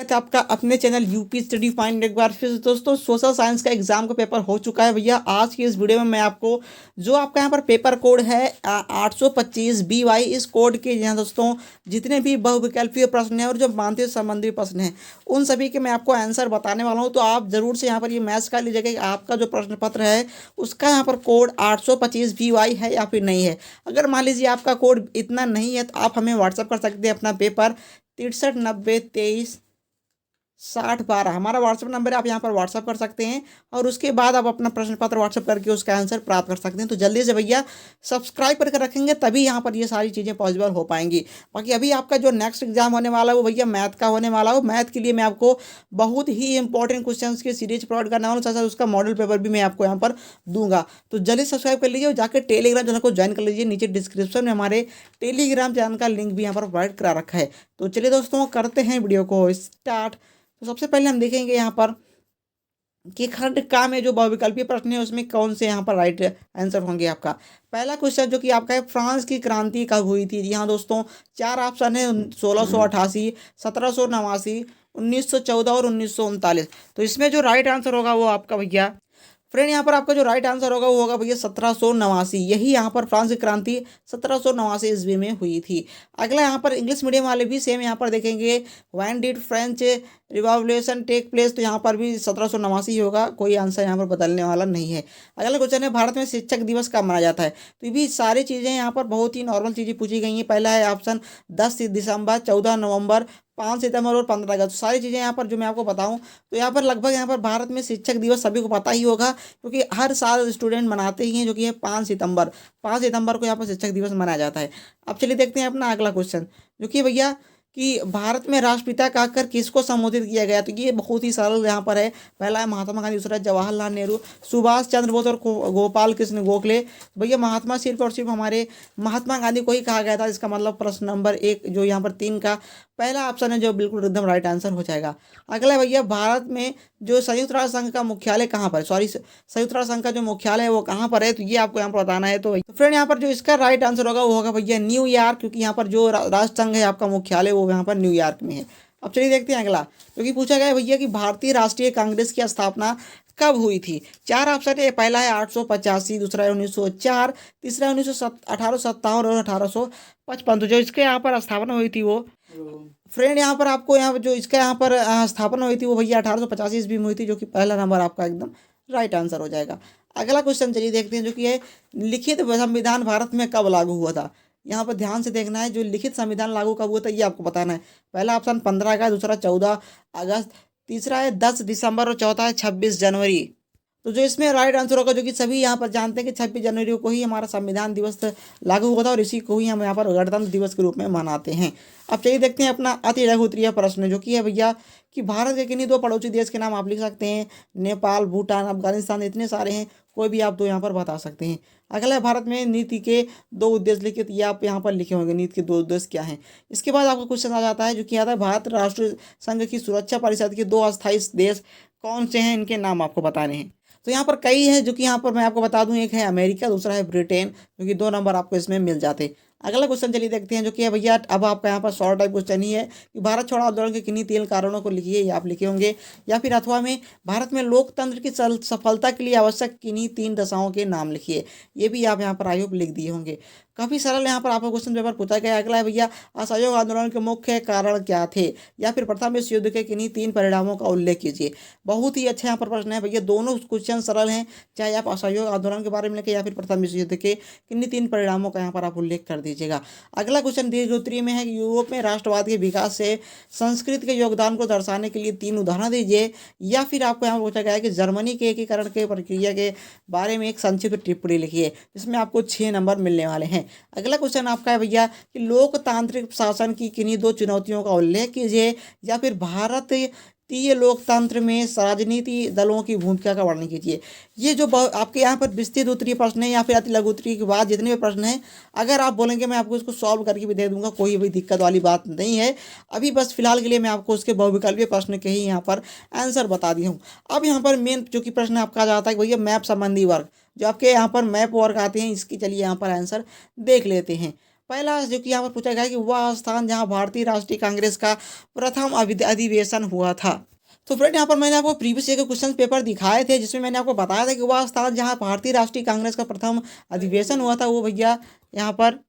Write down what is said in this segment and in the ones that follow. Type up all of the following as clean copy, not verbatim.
स्वागत है आपका अपने चैनल यूपी स्टडी फाइंड। एक बार फिर से दोस्तों सोशल साइंस का एग्जाम का पेपर हो चुका है भैया। आज की इस वीडियो में मैं आपको जो आपका यहाँ पर पेपर कोड है 825 BY, इस कोड के यहाँ दोस्तों जितने भी बहुविकल्पीय प्रश्न हैं और जो मानते संबंधी प्रश्न हैं उन सभी के मैं आपको आंसर बताने वाला हूँ। तो आप ज़रूर से यहाँ पर ये मैच कर लीजिएगा कि आपका जो प्रश्न पत्र है उसका यहाँ पर कोड 825 BY है या फिर नहीं है। अगर मान लीजिए आपका कोड इतना नहीं है तो आप हमें व्हाट्सअप कर सकते हैं अपना पेपर 6390236012 हमारा व्हाट्सअप नंबर है। आप यहाँ पर व्हाट्सअप कर सकते हैं और उसके बाद आप अपना प्रश्न पत्र व्हाट्सअप करके उसका आंसर प्राप्त कर सकते हैं। तो जल्दी से भैया सब्सक्राइब करके रखेंगे तभी यहाँ पर ये सारी चीज़ें पॉसिबल हो पाएंगी। बाकी अभी आपका जो नेक्स्ट एग्जाम होने वाला है वो भैया मैथ का होने वाला हो। मैथ के लिए मैं आपको बहुत ही इंपॉर्टेंट क्वेश्चन की सीरीज प्रोवाइड करने वाला हूँ, साथ साथ उसका मॉडल पेपर भी मैं आपको यहाँ पर दूंगा। तो जल्दी सब्सक्राइब कर लीजिए और जाकर टेलीग्राम चैनल को ज्वाइन कर लीजिए। नीचे डिस्क्रिप्शन में हमारे टेलीग्राम चैनल का लिंक भी यहाँ पर प्रोवाइड करा रखा है। तो चलिए दोस्तों करते हैं वीडियो को स्टार्ट। तो सबसे पहले हम देखेंगे यहाँ पर कि खंड का में जो बहुविकल्पीय प्रश्न है उसमें कौन से यहाँ पर राइट आंसर होंगे। आपका पहला क्वेश्चन जो कि आपका है, फ्रांस की क्रांति कब हुई थी। यहाँ दोस्तों चार ऑप्शन है, 1688, 1789, 1914 और 1939। तो इसमें जो राइट आंसर होगा वो आपका भैया फ्रेंड यहाँ पर आपका जो राइट आंसर होगा वो होगा भैया 1789। यही यहाँ पर फ्रांस की क्रांति 1789 ईस्वी में हुई थी। अगला यहाँ पर इंग्लिश मीडियम वाले भी सेम यहाँ पर देखेंगे, when did French revolution take place. तो यहाँ पर भी 1789 ही होगा, कोई आंसर यहाँ पर बदलने वाला नहीं है। अगला क्वेश्चन है, भारत में शिक्षक दिवस कब मनाया जाता है। तो ये भी सारी चीज़ें यहाँ पर बहुत ही नॉर्मल चीज़ें पूछी गई हैं। पहला है ऑप्शन 10 दिसंबर, 14 नवंबर, 5 सितंबर और 15 अगस्त। सारी चीज़ें यहाँ पर जो मैं आपको बताऊँ तो यहाँ पर लगभग यहाँ पर भारत में शिक्षक दिवस सभी को पता ही होगा क्योंकि हर साल स्टूडेंट मनाते ही हैं, जो कि है 5 सितंबर। 5 सितंबर को यहाँ पर शिक्षक दिवस मनाया जाता है। अब चलिए देखते हैं अपना अगला क्वेश्चन जो कि भैया कि भारत में राष्ट्रपिता कहकर किसको संबोधित किया गया। तो ये बहुत ही सरल यहाँ पर है। पहला है महात्मा गांधी, दूसरा है जवाहरलाल नेहरू, सुभाष चंद्र बोस और गोपाल कृष्ण गोखले। भैया महात्मा सिर्फ और सिर्फ हमारे महात्मा गांधी को ही कहा गया था। इसका मतलब प्रश्न नंबर 1 जो यहाँ पर 3 का पहला ऑप्शन है जो बिल्कुल एकदम राइट आंसर हो जाएगा। अगला भैया भारत में जो संयुक्त राष्ट्र संघ का मुख्यालय कहाँ पर, सॉरी संयुक्त राष्ट्र संघ का जो मुख्यालय है वो कहाँ पर है। तो ये आपको यहाँ पर बताना है। तो फ्रेंड यहाँ पर जो इसका राइट आंसर होगा वो होगा भैया न्यूयॉर्क, क्योंकि यहाँ पर जो राष्ट्र संघ है आपका मुख्यालय वो यहाँ पर न्यूयॉर्क में है। अब चलिए देखते हैं अगला, क्योंकि पूछा गया है भैया कि भारतीय राष्ट्रीय कांग्रेस की स्थापना कब हुई थी। चार ऑप्शन है, पहला है 885, दूसरा है 1904, तीसरा है 1857 और 1855। तो जो इसके यहाँ पर स्थापना हुई थी वो फ्रेंड यहाँ पर आपको यहाँ जो इसका यहाँ पर स्थापना हुई थी वो भैया 1885 ईस्वी में हुई थी, जो कि पहला नंबर आपका एकदम राइट आंसर हो जाएगा। अगला क्वेश्चन चलिए देखते हैं जो कि है, लिखित संविधान भारत में कब लागू हुआ था। यहाँ पर ध्यान से देखना है, जो लिखित संविधान लागू कब हुआ था ये आपको बताना है। पहला ऑप्शन 15 अगस्त, दूसरा 14 अगस्त, तीसरा है 10 दिसंबर और चौथा है 26 जनवरी। तो जो इसमें राइट आंसर होगा, जो कि सभी यहाँ पर जानते हैं कि 26 जनवरी को ही हमारा संविधान दिवस लागू हुआ था और इसी को ही हम यहाँ पर गणतंत्र दिवस के रूप में मनाते हैं। अब चलिए देखते हैं अपना अति लघु उत्तरीय प्रश्न जो कि है भैया कि भारत के किन्हीं 2 पड़ोसी देश के नाम आप लिख सकते हैं। नेपाल, भूटान, अफगानिस्तान, इतने सारे हैं, कोई भी आप 2 यहाँ पर बता सकते हैं। अगला है, भारत में नीति के 2 उद्देश्य लिखे। तो ये आप यहाँ पर लिखे होंगे नीति के 2 उद्देश्य क्या हैं। इसके बाद आपका क्वेश्चन आ जाता है जो कि आता है, भारत राष्ट्र संघ की सुरक्षा परिषद के 2 अस्थायी देश कौन से हैं, इनके नाम आपको बताने हैं। तो यहाँ पर कई हैं, जो कि यहाँ पर मैं आपको बता दूं, एक है अमेरिका, दूसरा है ब्रिटेन, जो कि 2 नंबर आपको इसमें मिल जाते। अगला क्वेश्चन चलिए देखते हैं जो कि है भैया अब आपका यहाँ पर शॉर्ट टाइप क्वेश्चन ही है कि भारत छोड़ो आंदोलन के किन्हीं 3 कारणों को लिखिए, ये आप लिखे होंगे। या फिर अथवा में भारत में लोकतंत्र की सफलता के लिए आवश्यक किन्हीं 3 दशाओं के नाम लिखिए, ये भी आप यहाँ पर आई होप लिख दिए होंगे। काफ़ी सरल यहाँ पर आपको क्वेश्चन पेपर पूछा गया। अगला है भैया, असहयोग आंदोलन के मुख्य कारण क्या थे। या फिर प्रथम विश्व युद्ध के किन्हीं 3 परिणामों का उल्लेख कीजिए। बहुत ही अच्छा यहाँ पर प्रश्न है भैया, दोनों क्वेश्चन सरल हैं, चाहे आप असहयोग आंदोलन के बारे में लिखे या फिर प्रथम विश्व युद्ध के किन्हीं 3 परिणामों का यहाँ पर आप उल्लेख कर दीजिएगा। अगला क्वेश्चन दीर्घ उत्तरीय में है कि यूरोप में राष्ट्रवाद के विकास से संस्कृत के योगदान को दर्शाने के लिए 3 उदाहरण दीजिए। या फिर आपको यहाँ पूछा गया है कि जर्मनी के एकीकरण के प्रक्रिया के बारे में एक संक्षिप्त टिप्पणी लिखिए, जिसमें आपको 6 नंबर मिलने वाले हैं। अगला क्वेश्चन आपका है भैया कि लोकतांत्रिक शासन की किन्हीं 2 चुनौतियों का उल्लेख कीजिए। या फिर भारतीय लोकतंत्र में राजनीति दलों की भूमिका का वर्णन कीजिए। ये जो आपके यहाँ पर विस्तृत उत्तरीय प्रश्न है या फिर अति लघु उत्तरीय के बाद जितने भी प्रश्न हैं, अगर आप बोलेंगे मैं आपको इसको सॉल्व करके भी दे दूंगा, कोई भी दिक्कत वाली बात नहीं है। अभी बस फिलहाल के लिए मैं आपको उसके बहुविकल्पीय प्रश्न के ही यहाँ पर आंसर बता दिया हूँ। अब यहाँ पर मेन जो कि प्रश्न आपका जाता है भैया मैप संबंधी वर्ग, जो आपके यहाँ पर मैप वर्क आते हैं, इसकी चलिए यहाँ पर आंसर देख लेते हैं। पहला जो कि यहाँ पर पूछा गया है कि वह स्थान जहाँ भारतीय राष्ट्रीय कांग्रेस का प्रथम अधिवेशन हुआ था। तो फ्रेंड यहाँ पर मैंने आपको प्रीवियस ईयर के क्वेश्चन पेपर दिखाए थे, जिसमें मैंने आपको बताया था कि वह स्थान जहाँ भारतीय राष्ट्रीय कांग्रेस का प्रथम अधिवेशन हुआ था वो भैया यहाँ पर,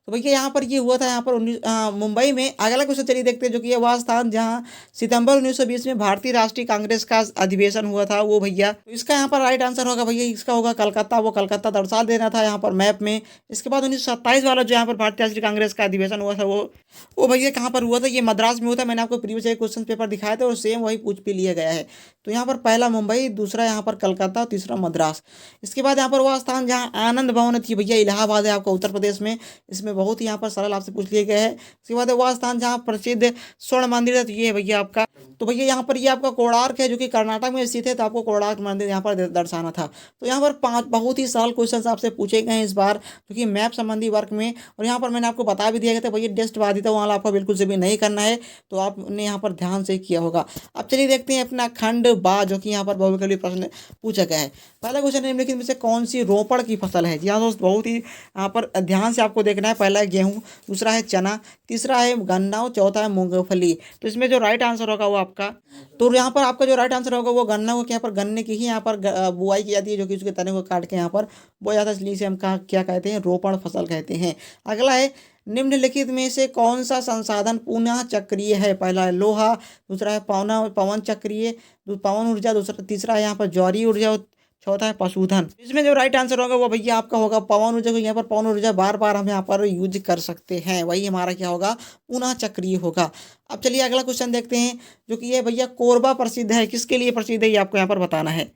तो भैया यहाँ पर ये हुआ था यहाँ पर मुंबई में। अगला क्वेश्चन चलिए देखते हैं, जो कि वह स्थान जहाँ सितंबर 1920 में भारतीय राष्ट्रीय कांग्रेस का अधिवेशन हुआ था वो भैया, तो इसका यहाँ पर राइट आंसर होगा भैया, इसका होगा कलकत्ता। वो कलकत्ता दर्शा देना था यहाँ पर मैप में। इसके बाद 1927 वाला जो यहाँ पर भारतीय राष्ट्रीय कांग्रेस का अधिवेशन हुआ था वो भैया कहाँ पर हुआ था, ये मद्रास में हुआ था। मैंने आपको प्रीवियस क्वेश्चन पेपर दिखाया था और सेम वही पूछ भी लिया गया है। तो यहाँ पर पहला मुंबई, दूसरा यहाँ पर कलकत्ता, तीसरा मद्रास। इसके बाद यहाँ पर वह स्थान जहाँ आनंद भवन थी भैया, इलाहाबाद है आपका उत्तर प्रदेश में। इसमें बहुत ही यहाँ पर सरल आपसे पूछ लिया गया है। इसके बाद वह स्थान जहाँ प्रसिद्ध स्वर्ण मंदिर है, तो ये है भैया आपका, तो भैया यहाँ पर ये आपका कोणार्क है जो कि कर्नाटक में स्थित है। तो आपको कोणार्क मंदिर यहाँ पर दर्शाना था। तो यहाँ पर 5 बहुत ही सरल क्वेश्चन आपसे पूछे गए हैं इस बार, क्योंकि मैप संबंधी वर्क में। और यहाँ पर मैंने आपको बता भी दिया गया था भैया टेस्ट बाधित वाला आपको बिल्कुल से भी नहीं करना है, तो आपने यहाँ पर ध्यान से किया होगा। अब चलिए देखते हैं अपना खंड बा, जो कि यहाँ पर बहुविकल्पीय प्रश्न पूछा गया है। पहला क्वेश्चन निम्नलिखित में से कौन सी रोपड़ की फसल है। जी हाँ दोस्त, बहुत ही यहाँ पर ध्यान से आपको देखना है। पहला है गेहूँ, दूसरा है चना, तीसरा है गन्ना और चौथा है मूंगफली। तो इसमें जो राइट आंसर होगा वो आपका, तो यहाँ पर आपका जो राइट आंसर होगा वो गन्ना को, यहाँ पर गन्ने की ही यहाँ पर बुआई की जाती है, जो कि उसके तने को काट के यहाँ पर बोया जाता है, इसलिए इसे हम क्या कहते हैं, रोपण फसल कहते हैं। अगला है निम्नलिखित में से कौन सा संसाधन पुनः चक्रीय है। पहला है लोहा, दूसरा है पवन चक्रीय, पवन ऊर्जा, दूसरा तीसरा है यहाँ पर ज्वारीय ऊर्जा, चौथा है पशुधन। इसमें जो राइट आंसर होगा वो भैया आपका होगा पवन ऊर्जा। को यहाँ पर पवन ऊर्जा बार बार हम यहाँ पर यूज कर सकते हैं, वही हमारा क्या होगा, पुनः चक्रीय होगा। अब चलिए अगला क्वेश्चन देखते हैं, जो कि ये भैया कोरबा प्रसिद्ध है, किसके लिए प्रसिद्ध है ये आपको यहाँ पर बताना है।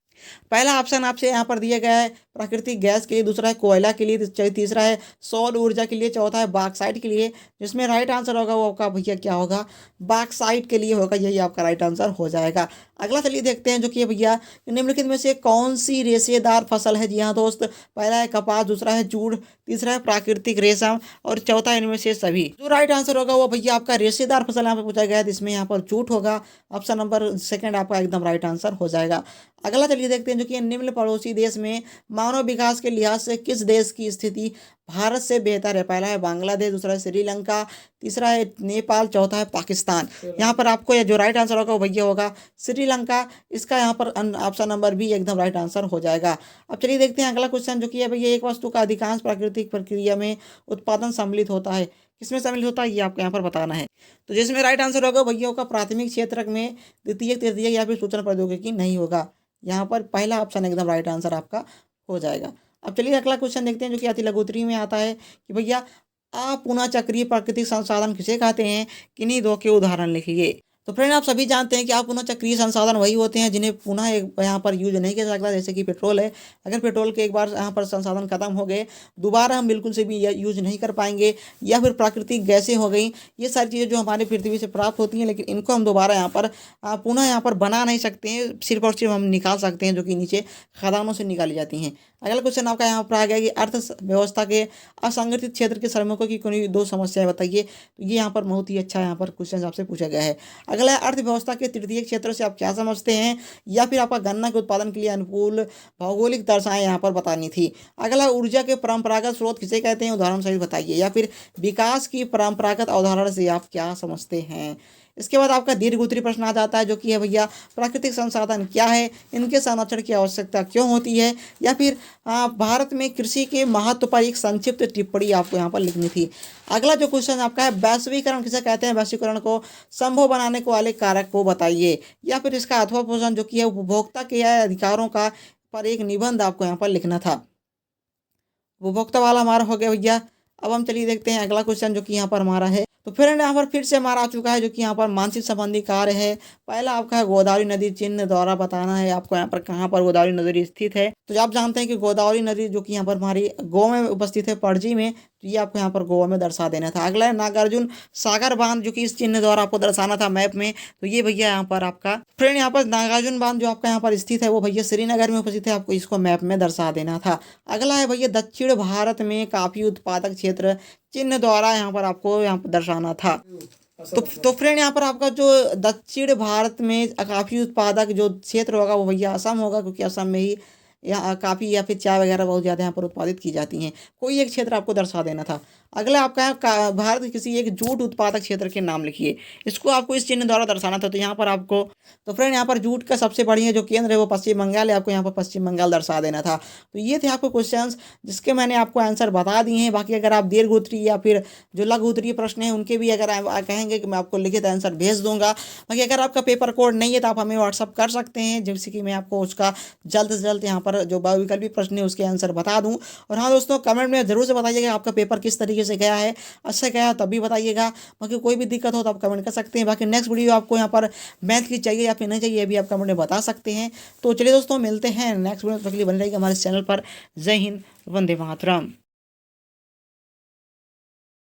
पहला ऑप्शन आपसे यहाँ पर दिया गया है प्राकृतिक गैस के लिए, दूसरा है कोयला के लिए, तीसरा है सौर ऊर्जा के लिए, चौथा है बॉक्साइट के लिए। जिसमें राइट आंसर होगा वो आपका भैया क्या होगा, बॉक्साइट के लिए होगा, यही आपका राइट आंसर हो जाएगा। अगला चलिए देखते हैं, जो कि भैया निम्नलिखित में से कौन सी रेशेदार फसल है। जी हाँ दोस्त, पहला है कपास, दूसरा है जूट, तीसरा है प्राकृतिक रेशम और चौथा इनमें से सभी। जो राइट आंसर होगा वो भैया आपका रेशेदार फसल यहाँ पर पूछा गया है, जिसमें यहाँ पर जूट होगा। ऑप्शन नंबर सेकंड आपका एकदम राइट आंसर हो जाएगा। अगला चलिए देखते हैं, जो कि निम्न पड़ोसी देश में मानव विकास के लिहाज से किस देश की स्थिति भारत से बेहतर है। पहला है बांग्लादेश, दूसरा है श्रीलंका, तीसरा है नेपाल, चौथा है पाकिस्तान। यहाँ पर आपको जो राइट आंसर होगा वो भैया होगा श्रीलंका। इसका यहाँ पर ऑप्शन नंबर बी एकदम राइट आंसर हो जाएगा। अब चलिए देखते हैं अगला क्वेश्चन, जो कि है भैया एक वस्तु का अधिकांश प्राकृतिक प्रक्रिया में उत्पादन सम्मिलित होता है, किसमें सम्मिलित होता है ये आपको यहाँ पर बताना है। तो जिसमें राइट आंसर होगा भैया होगा प्राथमिक क्षेत्र में, द्वितीयक, तृतीयक या फिर सूचना प्रौद्योगिकी नहीं होगा। यहाँ पर पहला ऑप्शन एकदम राइट आंसर आपका हो जाएगा। अब चलिए अगला क्वेश्चन देखते हैं, जो कि अति लघु उत्तरीय में आता है कि भैया अपुनः चक्रीय प्राकृतिक संसाधन किसे कहते हैं, किन्हीं दो के उदाहरण लिखिए। तो फ्रेंड आप सभी जानते हैं कि आप पुनः चक्रीय संसाधन वही होते हैं जिन्हें पुनः एक यहाँ पर यूज नहीं किया जा सकता, जैसे कि पेट्रोल है। अगर पेट्रोल के एक बार यहाँ पर संसाधन खत्म हो गए, दोबारा हम बिल्कुल से भी यूज नहीं कर पाएंगे। या फिर प्राकृतिक गैसें हो गई, ये सारी चीज़ें जो हमारी पृथ्वी से प्राप्त होती हैं, लेकिन इनको हम दोबारा यहाँ पर पुनः यहाँ पर बना नहीं सकते हैं, सिर्फ और सिर्फ हम निकाल सकते हैं, जो कि नीचे खदानों से निकाली जाती हैं। अगला क्वेश्चन आपका यहाँ पर आ गया कि अर्थव्यवस्था के असंगठित क्षेत्र के श्रमिकों की कोई 2 समस्याएं बताइए। तो ये यहाँ पर बहुत ही अच्छा यहाँ पर क्वेश्चन आपसे पूछा गया है। अगला है अर्थव्यवस्था के तृतीय क्षेत्र से आप क्या समझते हैं, या फिर आपका गन्ना के उत्पादन के लिए अनुकूल भौगोलिक दशाएं यहाँ पर बतानी थी। अगला ऊर्जा के परंपरागत स्रोत किसे कहते हैं, उदाहरण सहित बताइए। या फिर विकास की परंपरागत अवधारणा से आप क्या समझते हैं। इसके बाद आपका दीर्घ उत्तरीय प्रश्न आ जाता है, जो कि है भैया प्राकृतिक संसाधन क्या है, इनके संरक्षण की आवश्यकता क्यों होती है। या फिर भारत में कृषि के महत्व पर एक संक्षिप्त टिप्पणी आपको यहाँ पर लिखनी थी। अगला जो क्वेश्चन आपका है वैश्वीकरण किसे कहते हैं, वैश्वीकरण को संभव बनाने को वाले कारक को बताइए। या फिर इसका अथवा पोषण जो कि है उपभोक्ता के अधिकारों का पर एक निबंध आपको यहाँ पर लिखना था। उपभोक्ता वाला हमारा हो गया भैया। अब हम चलिए देखते हैं अगला क्वेश्चन, जो कि यहाँ पर हमारा है। तो फ्रेंड यहाँ पर फिर से हमारा आ चुका है, जो कि यहाँ पर मानचित्र संबंधी कार्य है। पहला आपका है गोदावरी नदी चिन्ह द्वारा बताना है आपको यहाँ पर कहाँ पर गोदावरी नदी स्थित है। तो आप जानते हैं कि गोदावरी नदी जो कि यहाँ पर हमारी गोवा में उपस्थित है, पणजी में, तो ये आपको यहाँ पर गोवा में दर्शा देना था। अगला है नागार्जुन सागर बांध, जो कि इस चिन्ह द्वारा आपको दर्शाना था मैप में। तो ये भैया यहाँ पर आपका फ्रेंड यहाँ पर नागार्जुन बांध जो आपका यहाँ पर स्थित है वो भैया श्रीनगर में उपस्थित है, आपको इसको मैप में दर्शा देना था। अगला है भैया दक्षिण भारत में काफी उत्पादक क्षेत्र चिन्ह द्वारा यहाँ पर आपको यहाँ पर दर्शाना था। तो फ्रेंड यहाँ पर आपका जो दक्षिण भारत में काफी उत्पादक जो क्षेत्र होगा वो भैया असम होगा, क्योंकि असम में ही या काफ़ी या फिर चाय वगैरह बहुत ज़्यादा यहाँ पर उत्पादित की जाती हैं। कोई एक क्षेत्र आपको दर्शा देना था। अगला आपका है भारत के किसी एक जूट उत्पादक क्षेत्र के नाम लिखिए। इसको आपको इस चिन्ह द्वारा दर्शाना था। तो यहाँ पर आपको, तो फ्रेंड यहाँ पर जूट का सबसे बढ़िया जो केंद्र है वो पश्चिम बंगाल है, आपको यहाँ पर पश्चिम बंगाल दर्शा देना था। तो ये थे आपको क्वेश्चंस जिसके मैंने आपको आंसर बता दिए हैं। बाकी अगर आप दीर्घ उत्तरीय या फिर जो लघु उत्तरीय प्रश्न हैं उनके भी अगर आप कहेंगे कि मैं आपको लिखित आंसर भेज दूंगा। बाकी अगर आपका पेपर कोड नहीं है तो आप हमें व्हाट्सअप कर सकते हैं, जिससे कि मैं आपको उसका जल्द से जल्द यहाँ पर जो बहुविकल्पी प्रश्न है उसके आंसर बता दूँ। और हाँ दोस्तों, कमेंट में जरूर से बताइएगा आपका पेपर किस तरीके से गया है, अच्छा गया तब भी बताइएगा। बाकी कोई भी दिक्कत हो तो आप कमेंट कर सकते हैं। बाकी नेक्स्ट वीडियो आपको यहाँ पर मैथ की चाहिए या फिर नहीं चाहिए, ये भी आप कमेंट में बता सकते हैं। तो चलिए दोस्तों, मिलते हैं नेक्स्ट वीडियो, तक के लिए बने रहिएगा हमारे चैनल पर। जय हिंद, वंदे मातरम।